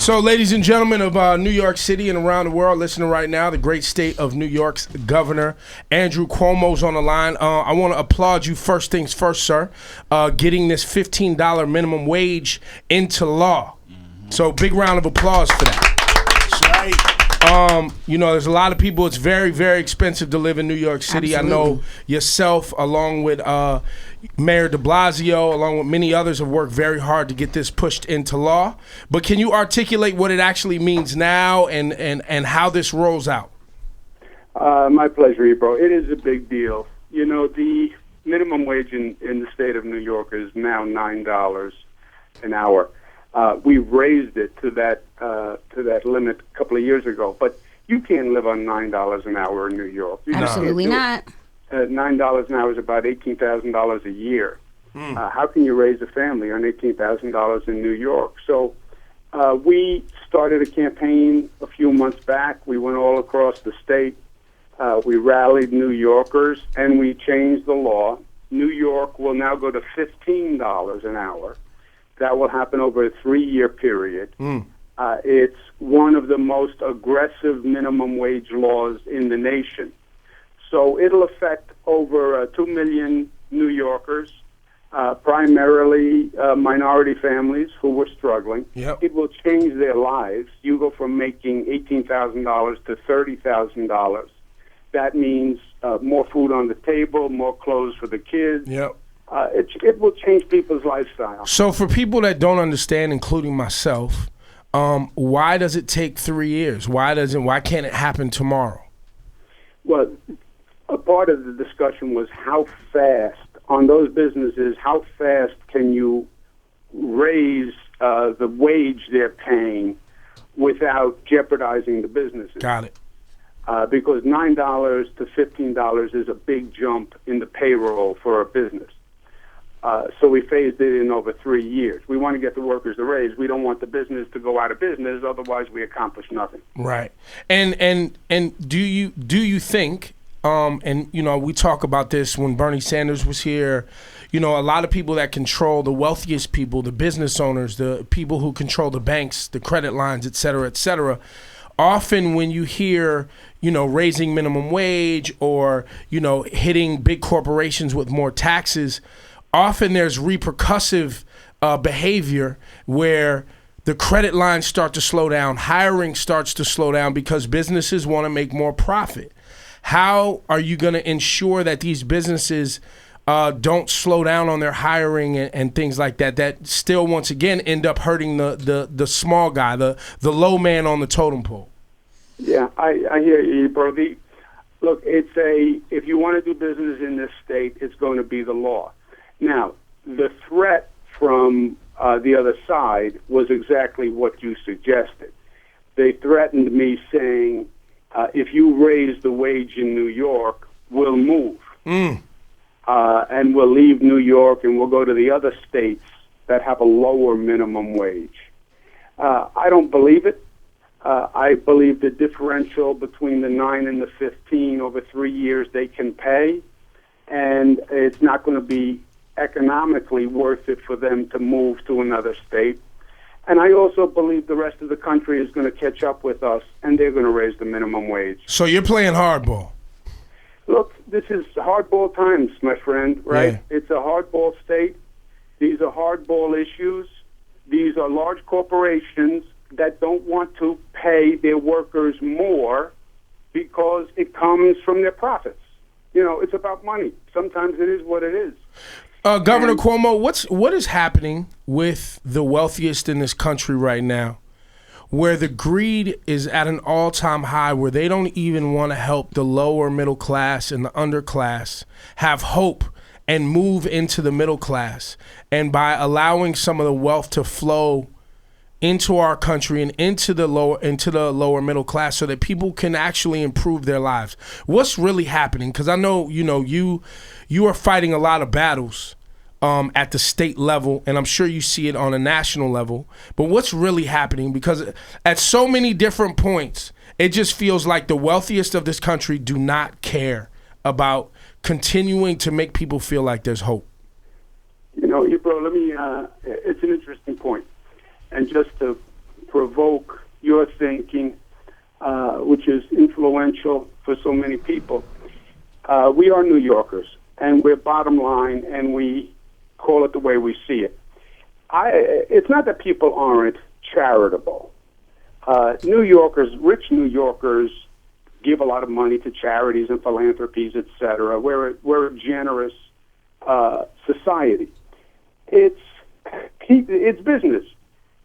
So, ladies and gentlemen of New York City and around the world, listening right now, the great state of New York's governor, Andrew Cuomo's on the line. I want to applaud you, first things first, sir, getting this $15 minimum wage into law. So, big round of applause for that. That's right. There's a lot of people. It's very, very expensive to live in New York City. Absolutely. I know yourself, along with Mayor de Blasio, along with many others, have worked very hard to get this pushed into law. But can you articulate what it actually means now and how this rolls out? My pleasure, Ebro. It is a big deal. You know, the minimum wage in the state of New York is now $9 an hour. We raised it to that limit a couple of years ago, but you can't live on $9 an hour in New York. You Absolutely not. $9 an hour is about $18,000 a year. How can you raise a family on $18,000 in New York? So we started a campaign a few months back. We went all across the state. We rallied New Yorkers, and we changed the law. New York will now go to $15 an hour. That will happen over a 3-year period. It's one of the most aggressive minimum wage laws in the nation. So it'll affect over 2 million New Yorkers, primarily minority families who were struggling. Yep. It will change their lives. You go from making $18,000 to $30,000. That means more food on the table, more clothes for the kids. Yep. It will change people's lifestyle. So for people that don't understand, including myself, why does it take 3 years? Why can't it happen tomorrow? Well, a part of the discussion was how fast, on those businesses, how fast can you raise the wage they're paying without jeopardizing the businesses? Got it. Because $9 to $15 is a big jump in the payroll for a business. So we phased it in over 3 years. We want to get the workers a raise. We don't want the business to go out of business. Otherwise, we accomplish nothing. Right. And do you think? We talk about this when Bernie Sanders was here. A lot of people that control the wealthiest people, the business owners, the people who control the banks, the credit lines, et cetera, often when you hear, raising minimum wage or, hitting big corporations with more taxes, often there's repercussive behavior where the credit lines start to slow down, hiring starts to slow down because businesses want to make more profit. How are you going to ensure that these businesses don't slow down on their hiring and things like that, that still, once again, end up hurting the small guy, the low man on the totem pole? Yeah, I hear you, Brody. Look, if you want to do business in this state, it's going to be the law. Now, the threat from the other side was exactly what you suggested. They threatened me saying, if you raise the wage in New York, we'll move. And we'll leave New York and we'll go to the other states that have a lower minimum wage. I don't believe it. I believe the differential between the 9 and the 15 over 3 years they can pay, and it's not going to be economically worth it for them to move to another state. And I also believe the rest of the country is going to catch up with us, and they're going to raise the minimum wage. So you're playing hardball. Look, this is hardball times, my friend, right? Yeah. It's a hardball state. These are hardball issues. These are large corporations that don't want to pay their workers more because it comes from their profits. It's about money. Sometimes it is what it is. Governor Cuomo, what is happening with the wealthiest in this country right now, where the greed is at an all-time high, where they don't even want to help the lower middle class and the underclass have hope and move into the middle class, and by allowing some of the wealth to flow into our country and into the lower middle class so that people can actually improve their lives? What's really happening? Because I know you are fighting a lot of battles at the state level, and I'm sure you see it on a national level. But what's really happening? Because at so many different points, it just feels like the wealthiest of this country do not care about continuing to make people feel like there's hope. Bro, it's an interesting point. And just to provoke your thinking, which is influential for so many people. We are New Yorkers, and we're bottom line, and we call it the way we see it. It's not that people aren't charitable. New Yorkers, rich New Yorkers, give a lot of money to charities and philanthropies, etc. We're a generous society. It's business.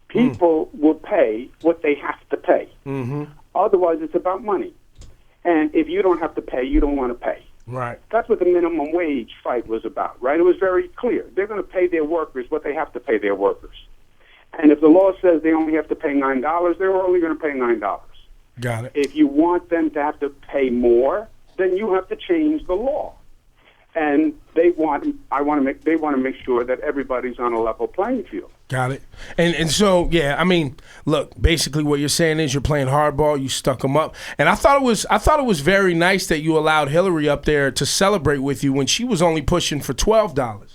People will pay what they have to pay. Mm-hmm. Otherwise, it's about money. And if you don't have to pay, you don't want to pay. Right. That's what the minimum wage fight was about, right? It was very clear. They're going to pay their workers what they have to pay their workers. And if the law says they only have to pay $9, they're only going to pay $9. Got it. If you want them to have to pay more, then you have to change the law. And they want to make sure that everybody's on a level playing field. Got it. And so, yeah, I mean, look, basically what you're saying is you're playing hardball, you stuck them up. And I thought it was very nice that you allowed Hillary up there to celebrate with you when she was only pushing for $12.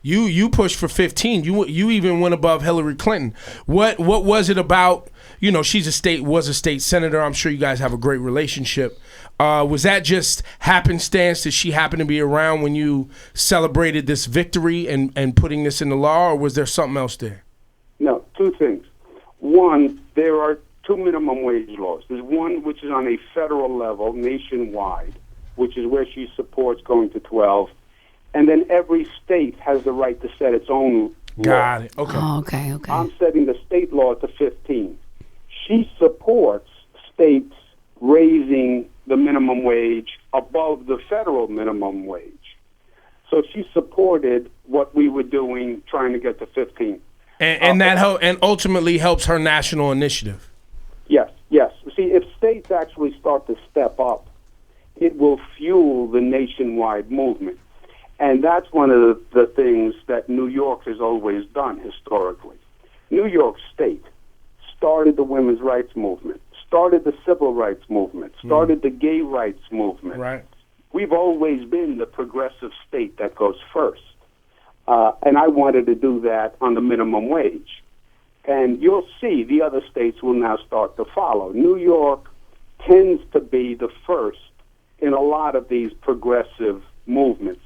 You pushed for 15. You even went above Hillary Clinton. What was it about? You know, she was a state senator. I'm sure you guys have a great relationship. Was that just happenstance that she happened to be around when you celebrated this victory and putting this in the law, or was there something else there? No, two things. One, there are two minimum wage laws. There's one which is on a federal level, nationwide, which is where she supports going to 12. And then every state has the right to set its own law. Got it. Okay. Oh, okay. I'm setting the state law to 15. She supports states raising the minimum wage above the federal minimum wage. So she supported what we were doing, trying to get to 15. And and ultimately helps her national initiative. Yes. See, if states actually start to step up, it will fuel the nationwide movement. And that's one of the things that New York has always done historically. New York State started the women's rights movement, started the civil rights movement, started the gay rights movement. Right. We've always been the progressive state that goes first. And I wanted to do that on the minimum wage. And you'll see the other states will now start to follow. New York tends to be the first in a lot of these progressive movements.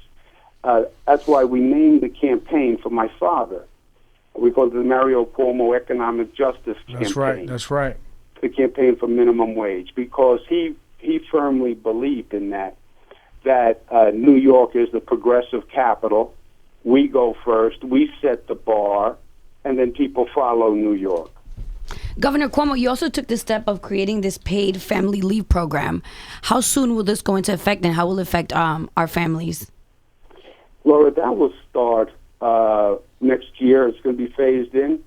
That's why we named the campaign for my father. We called it the Mario Cuomo Economic Justice Campaign. That's right. The campaign for minimum wage, because he firmly believed in that New York is the progressive capital. We go first, we set the bar, and then people follow New York. Governor Cuomo, you also took the step of creating this paid family leave program. How soon will this go into effect, and how will it affect our families? Laura, that will start next year. It's going to be phased in.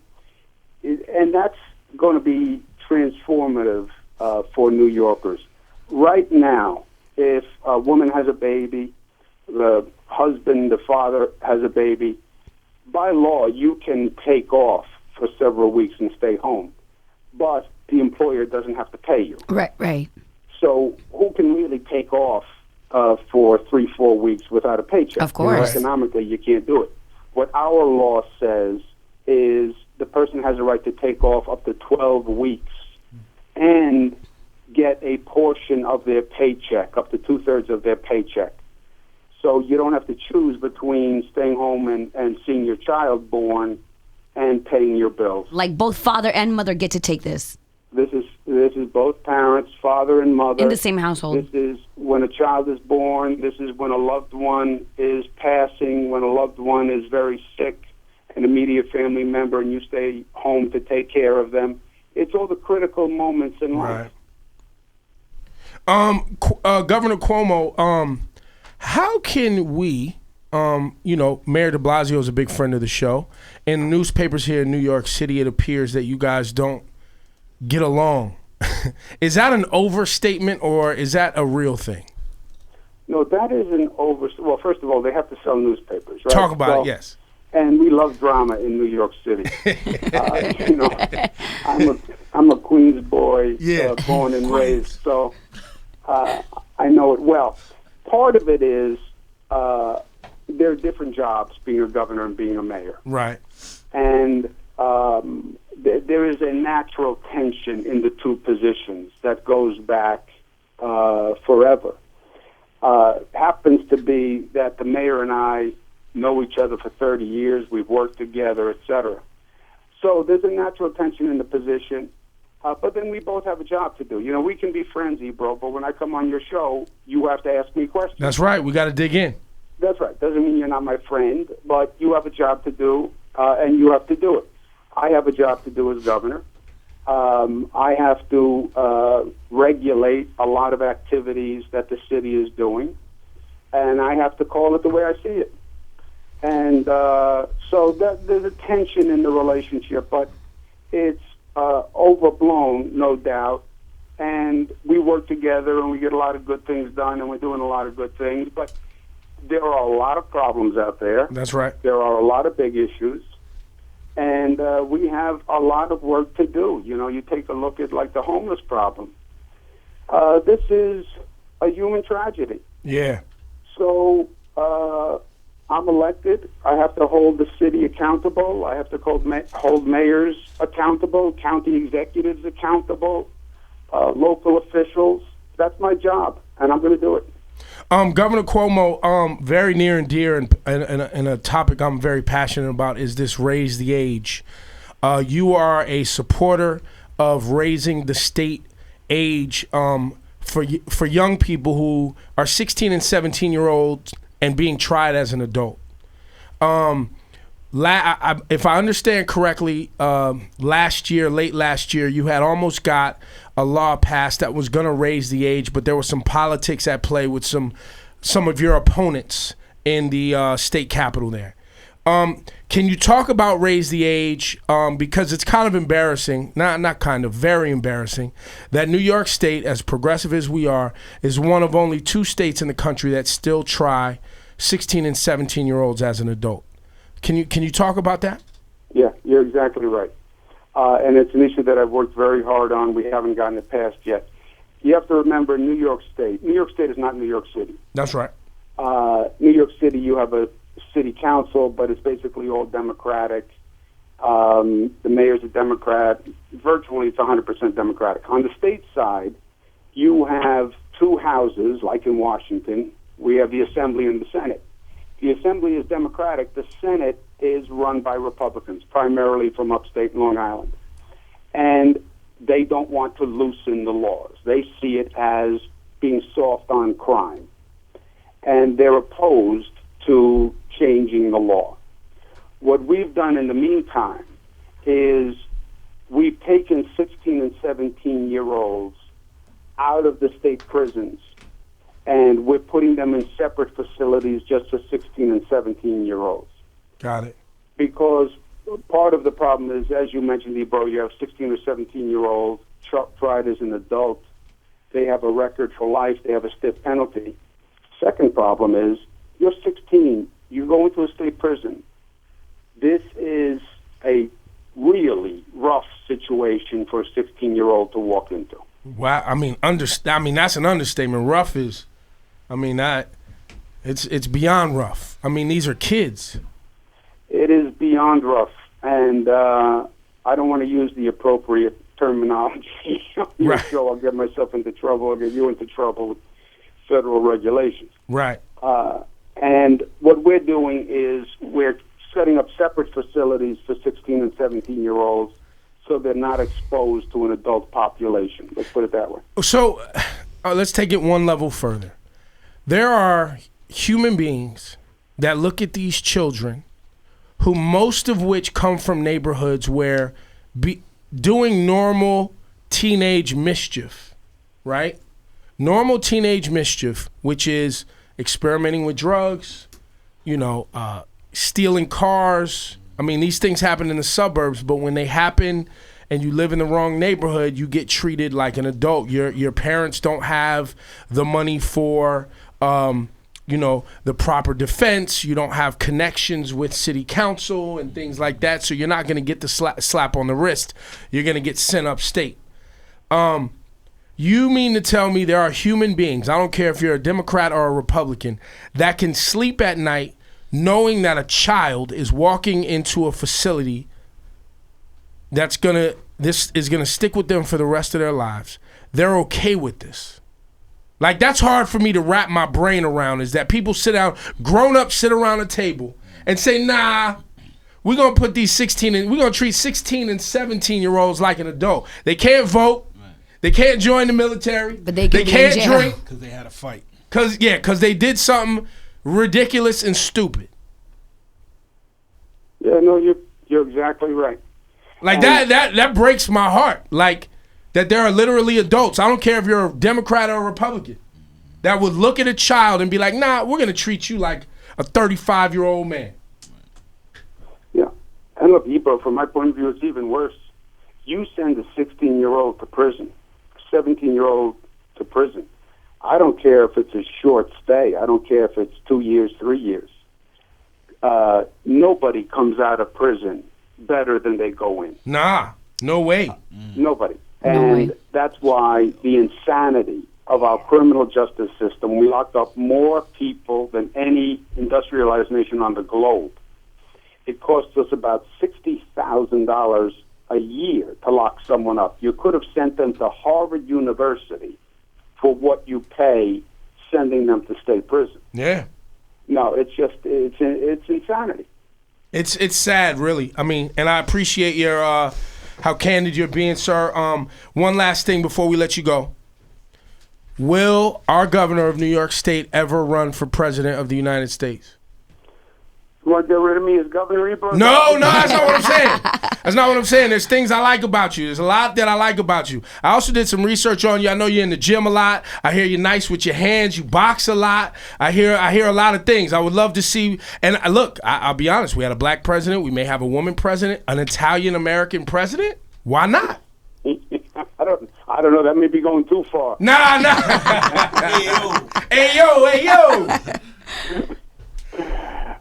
And that's going to be transformative for New Yorkers. Right now, if a woman has a baby, the husband, the father has a baby, by law, you can take off for several weeks and stay home. But the employer doesn't have to pay you. Right. So who can really take off for 3-4 weeks without a paycheck? Of course. Economically, you can't do it. What our law says is the person has a right to take off up to 12 weeks and get a portion of their paycheck, up to 2/3 of their paycheck. So you don't have to choose between staying home and seeing your child born and paying your bills. Like both father and mother get to take this. This is both parents, father and mother. In the same household. This is when a child is born. This is when a loved one is passing, when a loved one is very sick, an immediate family member, and you stay home to take care of them. It's all the critical moments in life. Right. Governor Cuomo, how can we, Mayor de Blasio is a big friend of the show. In the newspapers here in New York City, it appears that you guys don't get along. Is that an overstatement, or is that a real thing? No, that is an Well, first of all, they have to sell newspapers, right? Talk about it, yes. And we love drama in New York City. I'm a Queens boy, born and raised, so I know it well. Part of it is there are different jobs, being a governor and being a mayor. Right. And there is a natural tension in the two positions that goes back forever. Happens to be that the mayor and I know each other for 30 years. We've worked together, etc. So there's a natural tension in the position. But then we both have a job to do. You know, we can be friends, Ebro, but when I come on your show, you have to ask me questions. That's right. We got to dig in. That's right. Doesn't mean you're not my friend, but you have a job to do, and you have to do it. I have a job to do as governor. I have to regulate a lot of activities that the city is doing, and I have to call it the way I see it. And so there's a tension in the relationship, but it's overblown, no doubt. And we work together, and we get a lot of good things done, and we're doing a lot of good things. But there are a lot of problems out there. That's right. There are a lot of big issues. And we have a lot of work to do. You know, you take a look at, like, the homeless problem. This is a human tragedy. Yeah. So I'm elected. I have to hold the city accountable. I have to hold mayors accountable, county executives accountable, local officials. That's my job, and I'm going to do it. Governor Cuomo, very near and dear, and a topic I'm very passionate about is this raise the age. You are a supporter of raising the state age for young people who are 16 and 17-year-olds and being tried as an adult. If I understand correctly, late last year, you had almost got a law passed that was going to raise the age, but there was some politics at play with some of your opponents in the state capitol there. Can you talk about raise the age? Because it's kind of embarrassing, not kind of, very embarrassing, that New York State, as progressive as we are, is one of only 2 states in the country that still try 16 and 17-year-olds as an adult. Can you talk about that? Yeah, you're exactly right. And it's an issue that I've worked very hard on. We haven't gotten it passed yet. You have to remember New York State is not New York City. That's right. New York City, you have a city council, but it's basically all Democratic. The mayor's a Democrat. Virtually, it's 100% Democratic. On the state side, you have 2 houses, like in Washington. We have the Assembly and the Senate. The Assembly is Democratic. The Senate is run by Republicans, primarily from upstate Long Island. And they don't want to loosen the laws. They see it as being soft on crime. And they're opposed to changing the law. What we've done in the meantime is we've taken 16 and 17-year-olds out of the state prisons, and we're putting them in separate facilities just for 16 and 17-year-olds. Got it. Because part of the problem is, as you mentioned, Ebro, you have 16 or 17-year-olds tried as an adult. They have a record for life. They have a stiff penalty. Second problem is, you're 16. You go into a state prison. This is a really rough situation for a 16-year-old to walk into. Wow. I mean, that's an understatement. Rough is, it's beyond rough. I mean, these are kids. It is beyond rough, and I don't want to use the appropriate terminology on your show. I'll get myself into trouble. I'll get you into trouble with federal regulations. Right. And what we're doing is we're setting up separate facilities for 16 and 17-year-olds so they're not exposed to an adult population. Let's put it that way. So let's take it one level further. There are human beings that look at these children, who most of which come from neighborhoods where doing normal teenage mischief, right? Normal teenage mischief, which is experimenting with drugs, stealing cars. I mean, these things happen in the suburbs, but when they happen and you live in the wrong neighborhood, you get treated like an adult. Your parents don't have the money for the proper defense. You don't have connections with city council and things like that, so you're not going to get the slap on the wrist. You're going to get sent upstate. You mean to tell me there are human beings, I don't care if you're a Democrat or a Republican, that can sleep at night, knowing that a child is walking into a facility this is gonna stick with them for the rest of their lives. They're okay with this. Like, that's hard for me to wrap my brain around, is that people grown-ups sit around a table and say, nah, we're gonna put these we're gonna treat 16 and 17-year-olds like an adult. They can't vote. They can't join the military. But they can't drink. Because they had a fight. Because they did something ridiculous and stupid. Yeah, no, you're exactly right. Like, that breaks my heart. Like, that there are literally adults, I don't care if you're a Democrat or a Republican, that would look at a child and be like, nah, we're going to treat you like a 35-year-old man. Yeah. And look, Ebro, from my point of view, it's even worse. You send a 16-year-old to prison, a 17-year-old to prison. I don't care if it's a short stay. I don't care if it's 2 years, 3 years. Nobody comes out of prison better than they go in. Nah, no way. Nobody. No And way. that's why the insanity of our criminal justice system, we locked up more people than any industrialized nation on the globe. It costs us about $60,000 a year to lock someone up. You could have sent them to Harvard University for what you pay sending them to state prison. Yeah. No, it's insanity. It's sad, really. I mean, and I appreciate your how candid you're being, sir. One last thing before we let you go. Will our governor of New York State ever run for president of the United States? You want to get rid of me as governor, Ebro? No, that's not what I'm saying. That's not what I'm saying. There's things I like about you. There's a lot that I like about you. I also did some research on you. I know you're in the gym a lot. I hear you're nice with your hands. You box a lot. I hear a lot of things. I would love to see. And look, I'll be honest. We had a black president. We may have a woman president. An Italian-American president. Why not? I don't know. That may be going too far. Nah. Hey, yo.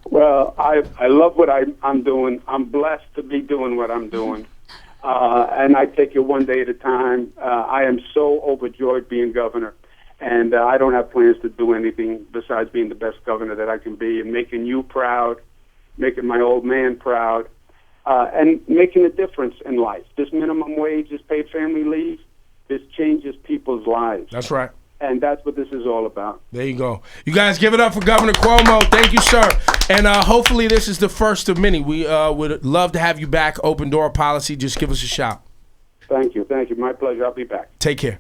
Well, I love what I'm doing. I'm blessed to be doing what I'm doing. And I take it one day at a time. I am so overjoyed being governor. And I don't have plans to do anything besides being the best governor that I can be and making you proud, making my old man proud, and making a difference in life. This minimum wage, this paid family leave, this changes people's lives. That's right. And that's what this is all about. There you go. You guys give it up for Governor Cuomo. Thank you, sir. And hopefully this is the first of many. We would love to have you back. Open door policy. Just give us a shout. Thank you. My pleasure. I'll be back. Take care.